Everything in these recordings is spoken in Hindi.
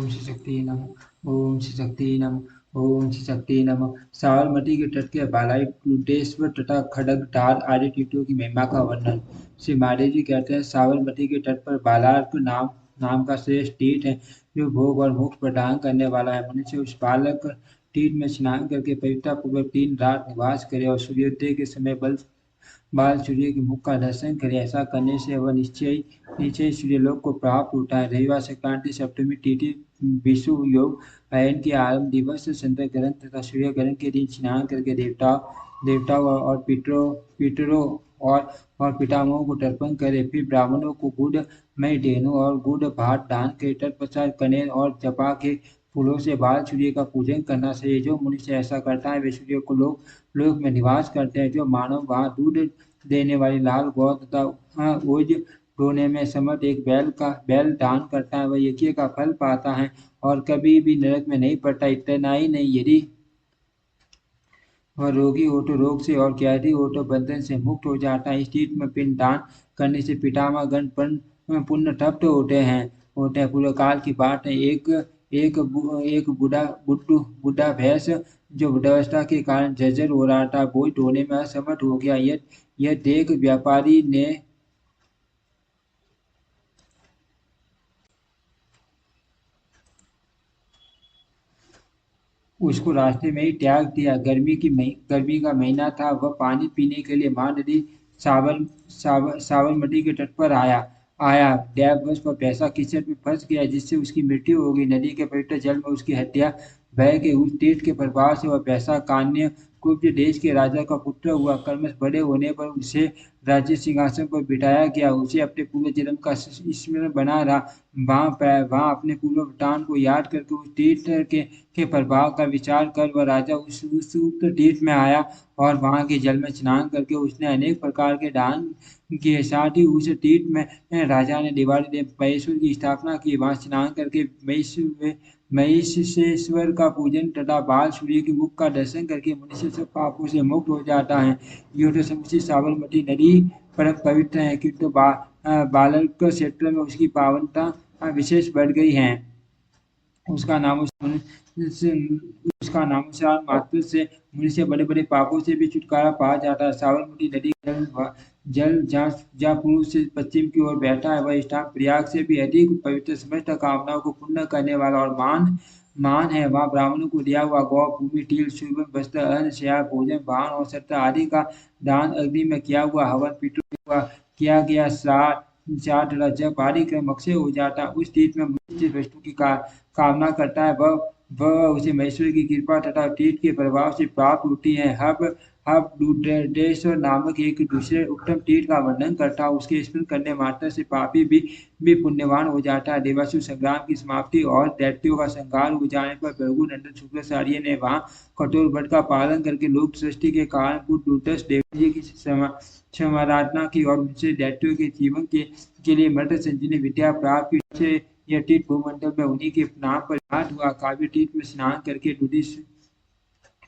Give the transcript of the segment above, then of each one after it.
ओम श्री शक्ति नमः। ओम श्री शक्ति नमः। ओम श्री शक्ति नमः। साबरमती के तट के बालाई टूटेश्वर तथा खड़गटार आदि तीर्थों की महिमा का वर्णन। श्री महादेव जी कहते हैं, साबरमती के तट पर बालार्क नाम नाम का श्रेष्ठ तीर्थ है, जो भोग और मोक्ष प्रदान करने वाला है। मनुष्य उस बालक तीर्थ में स्नान करके पवित्रता पूर्वक 3 रात निवास करे और सूर्योदय के समय बाल सूर्य के मुख का दर्शन करे। ऐसा करने से वह निश्चय निश्चय सूर्यलोक को प्राप्त होता है। रविवार, संक्रांति, सप्तमी तिथि, विषुव योग, अयन के आरंभ दिवस, चंद्र ग्रहण तथा सूर्य ग्रहण के दिन स्नान करके देवताओं और पितरों और पितामहों को तर्पण करे। फिर ब्राह्मणों को गुड़ में डेनू और गुड़ भात दान के तत्पश्चात कनेर और जपा के फूलों से बाल सूर्य का पूजन करना चाहिए। जो मनुष्य ऐसा करता है वे सूर्य को लोक में निवास करते हैं। जो मानव वहाँ दूध देने वाली लाल गौ तथा ओज ढोने में समर्थ एक बैल दान करता है, वह यज्ञ का फल पाता है और कभी भी नरक में नहीं पड़ता। इतना ही नहीं, यदि वह रोगी हो तो रोग से और कैदी हो तो बंधन से मुक्त हो जाता है। इस तीर्थ में पिंड दान करने से पितामह गण पुण्य तप्त होते हैं। पूर्व काल की बात है, एक बुढ़ा भैंस जो वृद्धावस्था के कारण जर्जर हो रहा था, बोझ ढोने में असमर्थ हो गया। यह देख व्यापारी ने उसको रास्ते में ही त्याग दिया। गर्मी का महीना था। वह पानी पीने के लिए महानदी साबरमती के तट पर आया आया दैववश वह पैसा कीचड़ में फंस गया, जिससे उसकी मृत्यु हो गई। नदी के पवित्र जल में उसकी हत्या भय के उस तीर्थ के प्रभाव से वह पैसा कान्य कुब्ज देश के राजा का पुत्र हुआ। कर्मश बड़े होने पर उसे राज्य सिंहासन पर बिठाया गया। उसे अपने पूर्व जन्म का स्मरण बना रहा। वहाँ अपने पूर्व वृतांत को याद करके उस तीर्थ के प्रभाव का विचार कर वह राजा उस उक्त तीर्थ में आया और वहाँ के जल में स्नान करके उसने अनेक प्रकार के दान किए। साथ ही उस तीर्थ में राजा ने दिवाली देव महेश्वर की स्थापना की। वहाँ स्नान करके महिषेश्वर का पूजन तथा बाल सूर्य के मुख का दर्शन करके मनुष्य सब पापों से मुक्त हो जाता है। यो तो समझिए साबरमती नदी परम पवित्र है, किंतु बालक क्षेत्र में उसकी पावनता विशेष बढ़ गई है। उसका नामोच्चारण मात्र से मनुष्य बड़े बड़े पापों से भी छुटकारा पा जाता है। साबरमती नदी का जल जहाँ पूर्व से पश्चिम की ओर बहता है, वह स्थान प्रयाग से भी अधिक पवित्र, समस्त कामनाओं को पूर्ण करने वाला और मान है। वहाँ ब्राह्मणों को दिया हुआ गौ, भूमि, टील, सुवर्ण, वस्त्र, अन्न, शैया, भोजन, वाहन और सत्र आदि का दान, अग्नि में किया हुआ हवन, पितरों किया गया श्राद्ध, जब आदि क्रम अक्षय हो जाता। उस तीर्थ में मनुष्य जिस वस्तु की कामना करता है वह उसे महेश्वर की कृपा तथा तीर्थ के प्रभाव से प्राप्त होती है। अब दुर्देश्वर नामक एक दूसरे उत्तम तीर्थ का वर्णन करता है। उसके स्मरण करने मात्र से पापी भी पुण्यवान हो जाता है। देवासुर संग्राम की समाप्ति और दैत्यों का संहार हो जाने पर भृगुनंदन शुक्राचार्य ने वहाँ कठोर व्रत का पालन करके लोक सृष्टि के कारण दुर्दश देवजी की क्षमाराधना की और उनसे दैत्यों के जीवन के लिए मृत संजीवनी विद्या प्राप्त की। यह तीर्थ भूमंडल में उन्हीं के नाम पर याद हुआ। काव्य तीर्थ में स्नान करके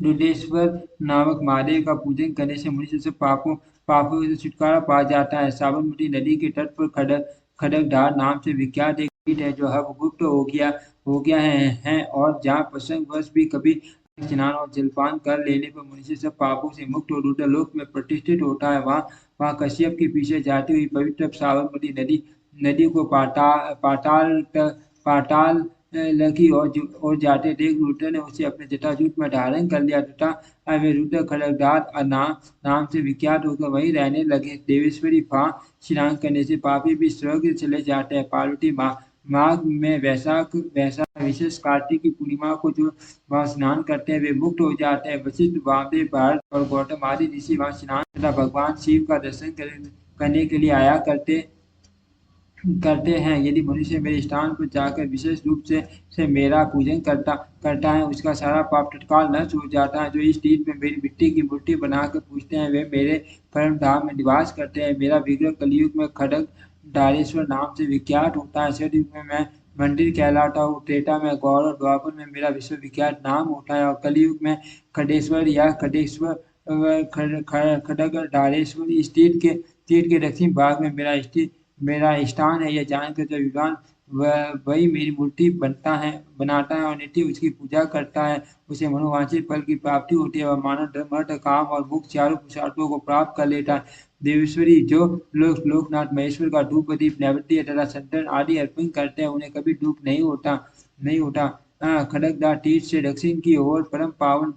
दुधेश्वर नामक महादेव का पूजन करने से मनुष्य से पापों से छुटकारा पा जाता है। साबरमती नदी के तट पर खडगधार नाम से विख्यात एक पीठ है, जो अब गुप्त हो गया है और जहाँ प्रसंगवश भी कभी स्नान और जलपान कर लेने पर मनुष्य सब पापों से मुक्त और रुद्रलोक में प्रतिष्ठित होता है। वहाँ कश्यप के पीछे जाती हुई पवित्र साबरमती नदी को पाताल लगी और जाते देख रुद्र ने उसे अपने जटाजूट में धारण कर लिया तथा वे रुद्र खड़गदार नाम से विख्यात होकर वहीं रहने लगे। देवेश्वरी वहाँ स्नान करने से पापी भी स्वर्ग चले जाते हैं। पार्वती माघ में वैशाख विशेष कार्तिक की पूर्णिमा को जो वहाँ स्नान करते हैं वे मुक्त हो जाते हैं। वशिष्ठ, वामदेव, भारत और गौतम आदि ऋषि वहाँ स्नान तथा भगवान शिव का दर्शन करने के लिए आया करते हैं। यदि मनुष्य मेरे स्थान पर जाकर विशेष रूप से मेरा पूजन करता है, उसका सारा पाप तत्काल नष्ट हो जाता है। जो इस तीर्थ में मेरी मिट्टी की मूर्ति बनाकर पूजते हैं वे मेरे परम धाम में निवास करते हैं। मेरा विग्रह कलयुग में खड़ग धारेश्वर नाम से विख्यात होता है। सतयुग में मैं मंदिर कहलाता हूँ, त्रेता में गौर और द्वापर में मेरा विश्वविख्यात नाम होता है और कलयुग में खडेश्वर या खडग धारेश्वर इस तीर्थ के दक्षिण भाग में मेरा स्थान है। यह जानकर जब विद्वान वही मेरी मूर्ति बनाता है और नित्य उसकी पूजा करता है, उसे मनोवांछित फल की प्राप्ति होती है और मानव धर्म, अर्थ, काम और मोक्ष चारों पुरुषार्थों को प्राप्त कर लेता है। देवेश्वरी जो लोग लोकनाथ महेश्वर का धूप दीप नैवेद्य तथा चंदन आदि अर्पण करते हैं, उन्हें कभी दुख नहीं होता। खड़गदार तीर्थ से दक्षिण की ओर परम पावन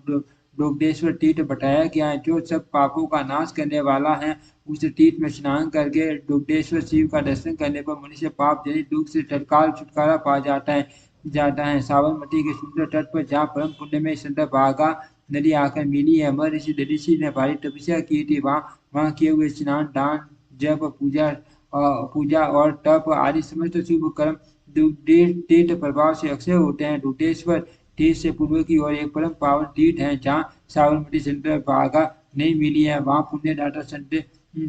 डोगदेश्वर तीर्थ बताया गया है, जो सब पापों का नाश करने वाला है। उस तीर्थ में स्नान करके डुगडेश्वर शिव का दर्शन करने पर मनुष्य पाप जनित दुख से तत्काल छुटकारा पा जाता है। साबरमती के सुंदर तट पर जहाँ परम पुण्य में चंद्रभागा नदी आकर मिली है, महर्षि दधीचि ने भारी तपस्या की थी। वहाँ किए हुए स्नान, दान, जप, पूजा और तप आदि समस्त शुभ कर्म तीर्थ प्रभाव से अक्षय होते हैं। दुग्धेश्वर तीर्थ से पूर्व की ओर एक परम पावन तीर्थ है, जहाँ साबरमती चंद्रभागा नहीं मिली है। वहाँ पुण्यदाता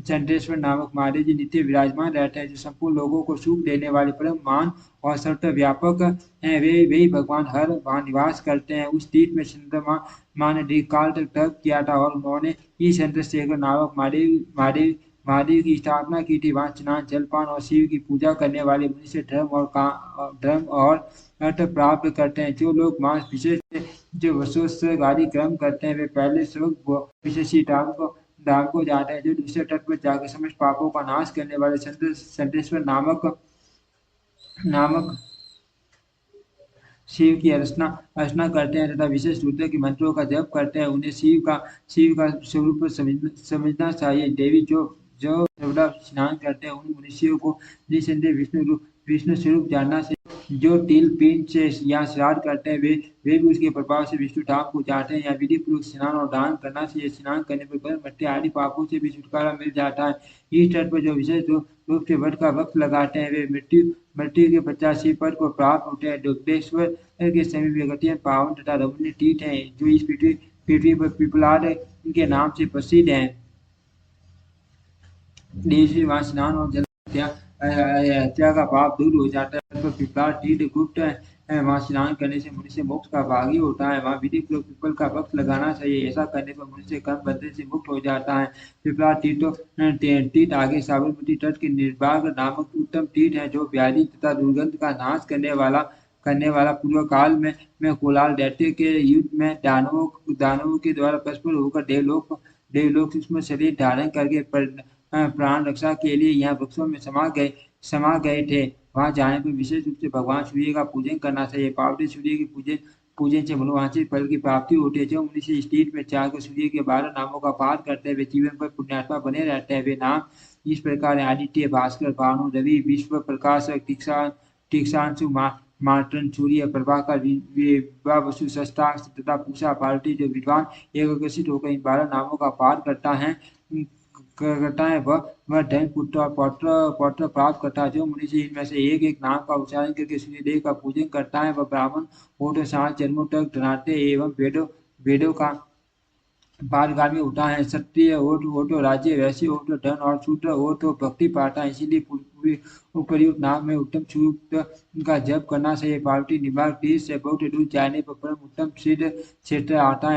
चंद्रेश्वर नामक महादेव जी नित्य विराजमान रहते हैं, जो संपूर्ण लोगों को सुख देने वाले परम मान और सर्वत्र व्यापक हैं। वे ही भगवान हर वहाँ निवास करते हैं। उस तीर्थ में चंद्रमा माँ ने दीर्घ काल तक तप किया था और उन्होंने ही चंद्रशेखर नामक महादेव की स्थापना की थी। वहाँ स्नान, जलपान और शिव की पूजा करने वाले मनुष्य धर्म और अर्थ प्राप्त करते हैं। जो लोग मास विशेष जो वसोत्सर्ग क्रम करते हैं, वे पहले स्वर्ग विशेषी धाम को जाते हैं। जो दूसरे तट पर जाकर समस्त पापों का नाश करने वाले चंद्रेश्वर नामक शिव की अर्चना करते हैं तथा विशेष रुद्र के मंत्रों का जप करते हैं, उन्हें शिव का स्वरूप समझना चाहिए। देवी जो जो सर्वदा स्नान करते हैं, उन मनुष्यों को निसंदेह विष्णु स्वरूप जानना चाहिए। जो तिल पीठ से या श्राद्ध करते हैं, वे भी उसके प्रभाव से विष्णु धाम को जाते हैं। या विधि पूर्वक स्नान और दान करना चाहिए। स्नान करने पर गर्भ, मट्टे आदि पापों से भी छुटकारा मिल जाता है। इस तट पर जो विशेष रूप से वट का वृक्ष लगाते हैं, वे मृत्यु के 85 पद को प्राप्त होते हैं। दुग्धेश्वर के समीप एक अत्यंत पावन तथा रमणीय तीर्थ है, जो इस पृथ्वी पर पिपलाद के नाम से प्रसिद्ध है। देश वहाँ स्नान और जल हत्या का पाप दूर हो जाता है। पिपलाद तीर्थ गुप्त है, वहाँ स्नान करने से मनुष्य मोक्ष का भागी होता है। वहाँ विधि पूर्वक पीपल का वृक्ष लगाना चाहिए। ऐसा करने पर मनुष्य कर्म बंधन से मुक्त हो जाता है। पिपलाद तीर्थ आगे साबरमती तट के निर्बाग नामक उत्तम तीर्थ है, जो व्याधि तथा दुर्गंध का नाश करने वाला पूर्व काल में कोलाल दैत्य के युद्ध में दानवों के द्वारा परस्पर होकर देवलोक सूक्ष्म शरीर धारण करके प्राण रक्षा के लिए यहाँ वृक्षों में समा गए थे। वहाँ जाने पर विशेष रूप से भगवान सूर्य का पूजन करना चाहिए। पार्वती सूर्य के पूजन से मनोवांछित फल की प्राप्ति होती है। जो मनुष्य इस तीर्थ में चाहकर सूर्य के 12 नामों का पाठ करते हैं, वे जीवन पर पुण्यात्मा बने रहते हैं। वे नाम इस प्रकार है: आदित्य, भास्कर, भानु, रवि, विश्व प्रकाश, तीक्षांशु, मार्तन, सूर्य, प्रभाकर, वसु, शस्ताक्ष तथा पूषा। पार्वती जो विद्वान एक आकर्षित होकर इन 12 नामों का पाठ करता है वह धन, पुत्र और पौत्र प्राप्त करता है। जो मनुष्य इनमें से एक एक नाम का उच्चारण करके सूर्यदेव का पूजन करता है, वह ब्राह्मण हो तो 7 जन्मों तक धनाढ्य एवं वेदों का पारगामी होता है। क्षत्रिय हो तो राज्य, वैश्य हो तो धन और शूद्र हो तो भक्ति पाता है। इसीलिए उपर्युक्त नाम में उत्तम सूक्त का जप करना चाहिए। पार्वती निवास तीर्थ से बहुत दूर जाने पर परम उत्तम सिद्ध क्षेत्र आता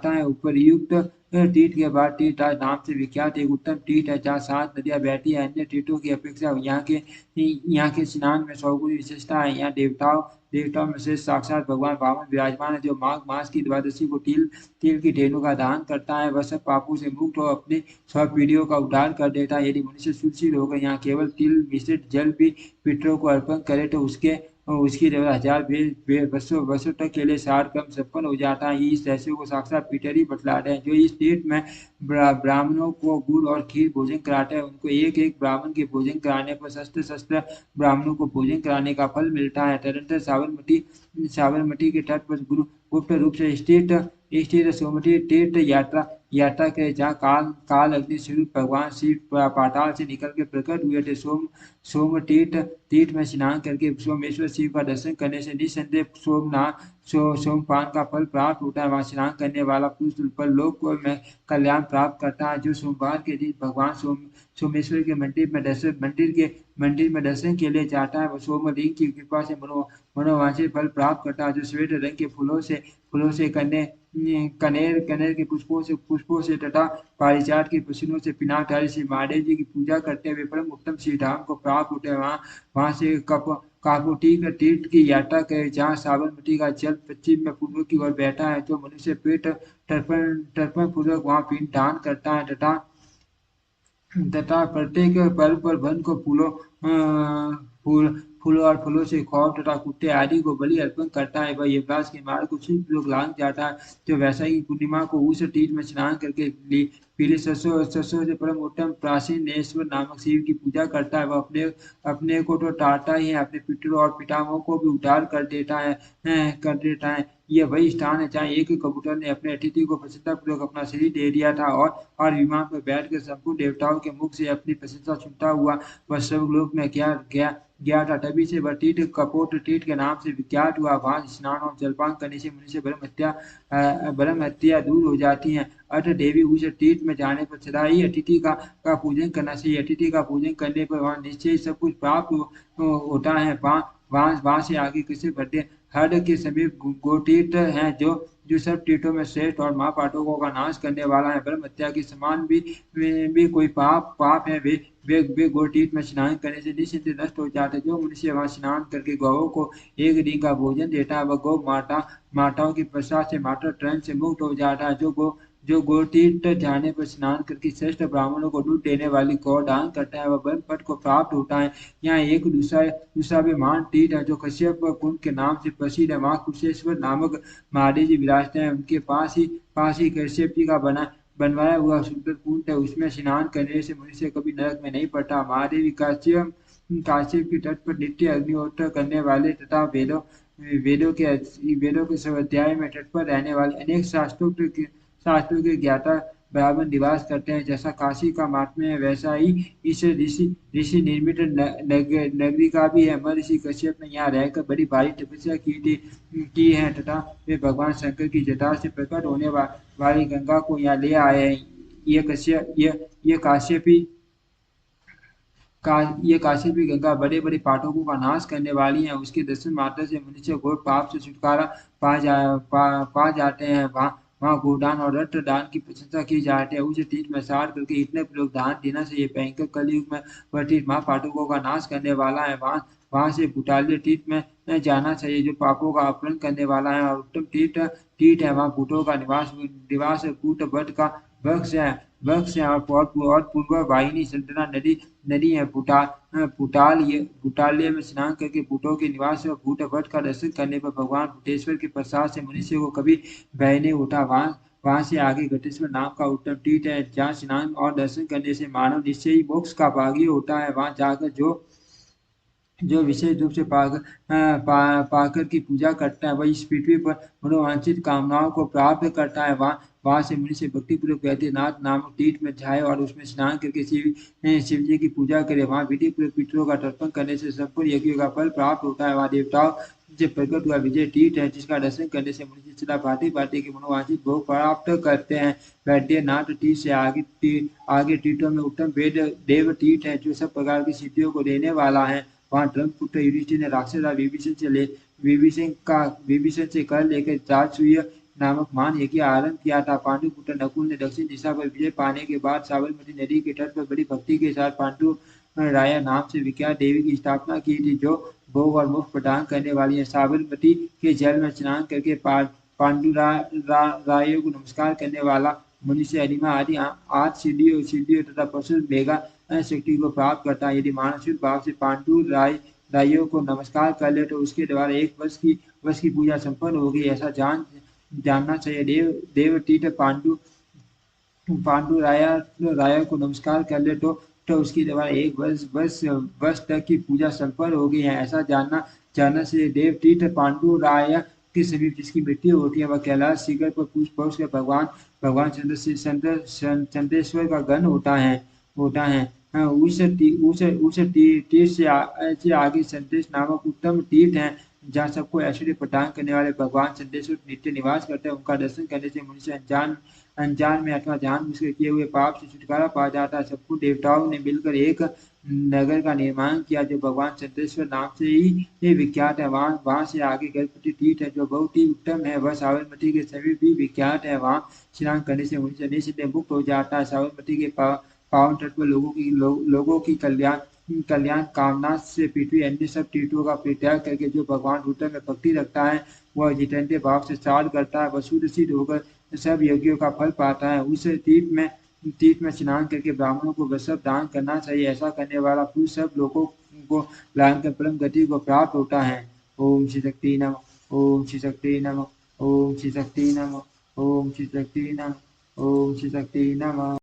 है। उपर्युक्त तीर्थ के बाद तीर्थराज नाम से विख्यात एक उत्तम तीर्थ है, जहाँ 7 नदियां बहती है। अन्य तीर्थों की अपेक्षा यहाँ के स्नान में 100 गुनी विशेषता है। यहाँ देवताओं में से साक्षात भगवान वामन विराजमान है, जो माघ मास की द्वादशी को तिल की ढेनों का दान करता है। वह सब पापों से मुक्त हो अपने सब पीढ़ियों का उद्धार कर देता है। यदि मनुष्य सुशील होकर यहाँ केवल तिल मिश्रित जल भी पितरों को अर्पण करे, तो उसकी केवल 1000 वर्षों तक के लिए सार क्रम संपन्न हो जाता है। इस रहस्य को साक्षात पीटर ही बतलाते हैं। जो इस तीर्थ में ब्राह्मणों को गुड़ और खीर भोजन कराते हैं, उनको एक एक ब्राह्मण के भोजन कराने पर शस्त्र ब्राह्मणों को भोजन कराने का फल मिलता है। तदनंतर साबरमती के तट पर गुप्त रूप से स्थित सोमती तीर्थ यात्रा करे, जहाँ काल अग्नि स्वरूप भगवान शिव पाताल से निकल के प्रकट हुए थे। सोम तीर्थ में स्नान करके सोमेश्वर शिव का दर्शन करने से निसंदेह सोमपान का फल प्राप्त होता है। वहाँ स्नान करने वाला पुरुष परलोक में कल्याण प्राप्त करता है। जो सोमवार के दिन भगवान सोमेश्वर के मंदिर में दर्शन के लिए जाता है, वह सोमलिंग की कृपा से मनोवांछित फल प्राप्त करता है। जो श्वेत रंग के फूलों से कनेर के पुष्पों से तथा पारिजात के प्रश्नों से पिनाकधारी श्री महादेव जी की पूजा करते हुए परम उत्तम श्री धाम को प्राप्त होते हैं। वहां से काकोटी का तीर्थ की यात्रा करे, जहाँ साबरमती का जल पश्चिम में पूर्व की ओर बैठा है, तो मनुष्य पेट तर्पण तर्पण पूर्वक वहां पिंड दान करता है तथा प्रत्येक पर्व पर वन को फूलों और फलों से खौफ तथा कुत्ते आदि को बलि अर्पण करता है। वह यमराज के मार्ग को शुभ लांग जाता है। जो वैशाखी पूर्णिमा को उस तीर्थ में स्नान करके पीले सरसों से परम उत्तम प्राचीन नेश्वर नामक शिव की पूजा करता है। वह अपने अपने को तो टारता ही है, अपने पितरों और पितामहों को भी उद्धार कर देता है। यह वही स्थान है जहाँ एक कबूतर ने अपने अतिथि को प्रसन्नतापूर्वक अपना शरीर दे दिया था, और विमान पर बैठकर संपूर्ण देवताओं के मुख से अपनी प्रशंसा सुनता हुआ वह स्वर्गलोक में गया था। तभी से वह तीर्थ कपोट तीर्थ के नाम से विख्यात हुआ। वहां स्नान और जलपान करने से मनुष्य ब्रह्म हत्या दूर हो जाती है। अतः देवी उस तीर्थ में जाने पर सदा ही अतिथि का पूजन करना चाहिए। अतिथि का पूजन करने पर वहाँ निश्चय सब कुछ प्राप्त होता है। वहां से आगे किसी बड़े हर के समीप गोतीर्थ है, जो सब तीर्थों में श्रेष्ठ और महापातकों का नाश करने वाला है। ब्रह्म हत्या के समान भी कोई पाप है, वे गोतीर्थ में स्नान करने से निश्चित नष्ट हो जाते। जो मनुष्य वहां स्नान करके गौओं को एक दिन का भोजन देता है, वह गौ माताओं के प्रसाद से माता ट्रेन से मुक्त हो जाता है। जो गोतीर्थ जाने पर स्नान करके श्रेष्ठ ब्राह्मणों को दूध देने वाली गौ दान करता है, वह ब्रह्म पद को प्राप्त होता है। यहाँ एक दूसरा भी महान तीर्थ है जो कश्यप कुंड के नाम से प्रसिद्ध है। वहाँ कुशेश्वर नामक महादेव जी विराजते हैं। उनके पास ही कश्यप जी का बनवाया हुआ सुंदर कुंड है। उसमें स्नान करने से मनुष्य कभी नरक में नहीं पड़ता। महादेवी काश्यप के तट पर नित्य अग्निहोत्र करने वाले तथा वेदों के स्वाध्याय में तट पर रहने वाले अनेक शास्त्रों के ज्ञाता ब्राह्मण निवास करते हैं। जैसा काशी का महात्म्य है, वैसा ही इस ऋषि निर्मित नगरी का भी है। महर्षि कश्यप ने यहाँ रहकर बड़ी भारी तपस्या की है तथा वे भगवान शंकर की जटा से प्रकट होने वाली गंगा को यहाँ ले आए हैं। ये काश्यपी गंगा बड़े बड़े पाठकों का नाश करने वाली है। उसके दर्शन मात्र से मनुष्य घोर पाप से छुटकारा पा जाते हैं। वहाँ गोदान और रक्त दान की प्रशंसा की जाती है। उस तीर्थ में सार करके इतने लोग दान देना से ये भयंकर कलयुग में वह तीर्थ महापातकों का नाश करने वाला है। वहां से भूटाल्य तीर्थ में जाना चाहिए, जो पापों का अपहरण करने वाला है और उत्तम तीर्थ है। वहाँ भूतों का निवास कूट वट का वृक्ष है और पूर्व वाहिनी संतना नदी है। भूटाल्य में स्नान करके भूतों के निवास और भूत वट का दर्शन करने पर भगवान भूतेश्वर के प्रसाद से मनुष्य को कभी भय नहीं उठा। वहां से आगे घटेश्वर नाम का उत्तम तीर्थ है, जहाँ स्नान और दर्शन करने से मानव निश्चय ही मोक्ष का भागी होता है। वहां जाकर जो विशेष रूप से पाकर की पूजा करता है, वह इस पृथ्वी पर मनोवांछित कामनाओं को प्राप्त करता है। वहां से मनुष्य भक्तिपूर्वक बैद्यनाथ नामक तीर्थ में जाए और उसमें स्नान करके शिव जी की पूजा करे। वहां विधि पूर्वक पितरों का तर्पण करने से संपूर्ण यज्ञों का फल प्राप्त होता है। वहां देवताओं से प्रकट हुआ विजय तीर्थ है, जिसका दर्शन करने से मनुष्य सदा भांति के मनोवांछित भोग प्राप्त करते हैं। वैद्यनाथ तीर्थ से आगे तीर्थों में उत्तम देव तीर्थ है, जो सब प्रकार की सिद्धियों को देने वाला है। वहां धर्मपुत्र युधिष्ठिर ने राक्षस विभीषण से कर लेकर राजसूय नामक महान यज्ञ आरंभ किया था। पांडुपुत्र नकुल ने दक्षिण दिशा पर विजय पाने के बाद साबरमती नदी के तट पर बड़ी भक्ति के साथ पांडु राया नाम से विख्यात देवी की स्थापना की थी, जो भोग और मोक्ष प्रदान करने वाली है। साबरमती के जल में स्नान करके पांडु रायों को नमस्कार करने वाला मनुष्य अनिमा आदि 8 सिद्धियों तथा पशु मेगा शक्ति को प्राप्त करता है। यदि मानसिक भाव से पांडु रायों को नमस्कार कर ले, तो उसके द्वारा एक वर्ष की पूजा संपन्न होगी, ऐसा जानना चाहिए। देव तीर्थ पांडु राया को नमस्कार कर ले, तो उसके द्वारा एक वर्ष तक की पूजा संपन्न हो गई है, ऐसा जानना से देव तीर्थ पांडु राया के समीप जिसकी मृत्यु होती है, वह कैलाश शिखर पर पुष्प पहुँच कर भगवान चंद्रेश्वर का गण होता है। उस तीर्थ से आगे संदेश नामक उत्तम तीर्थ है, जहाँ सबको ऐश्वर्य प्रदान करने वाले भगवान चंद्रेश्वर नित्य निवास करते हैं। उनका दर्शन करने से मनुष्य अनजान अनजान में अथवा जानबूझ कर किए हुए पाप से छुटकारा पा जाता है। सबको देवताओं ने मिलकर एक नगर का निर्माण किया जो भगवान चंद्रेश्वर नाम से ही ये विख्यात है। वहाँ वहाँ से आगे गणपति तीर्थ है जो बहुत ही उत्तम है। वह साबरमती के समीप भी विख्यात है। वहाँ स्नान करने से मनुष्य निःसंदेह मुक्त हो जाता है। साबरमती के पावन तट पर लोगों की कल्याण कामना से पृथ्वी अन्य सब तीर्थों का परित्याग करके जो भगवान रुद्र में भक्ति रखता है वह जितेंद्र भाव से श्राद्ध करता है। वह शुद्ध सिद्ध होकर सब यज्ञों का फल पाता है। उस तीर्थ में स्नान करके ब्राह्मणों को वस्त्र दान करना चाहिए। ऐसा करने वाला पुरुष सब लोगों को लांग कर परम गति को प्राप्त होता है। ओम श्री शक्ति नमः। ओम श्री शक्ति नमः। ओम श्री शक्ति नमः। ओम श्री शक्ति नमः। ओम श्री शक्ति नमः।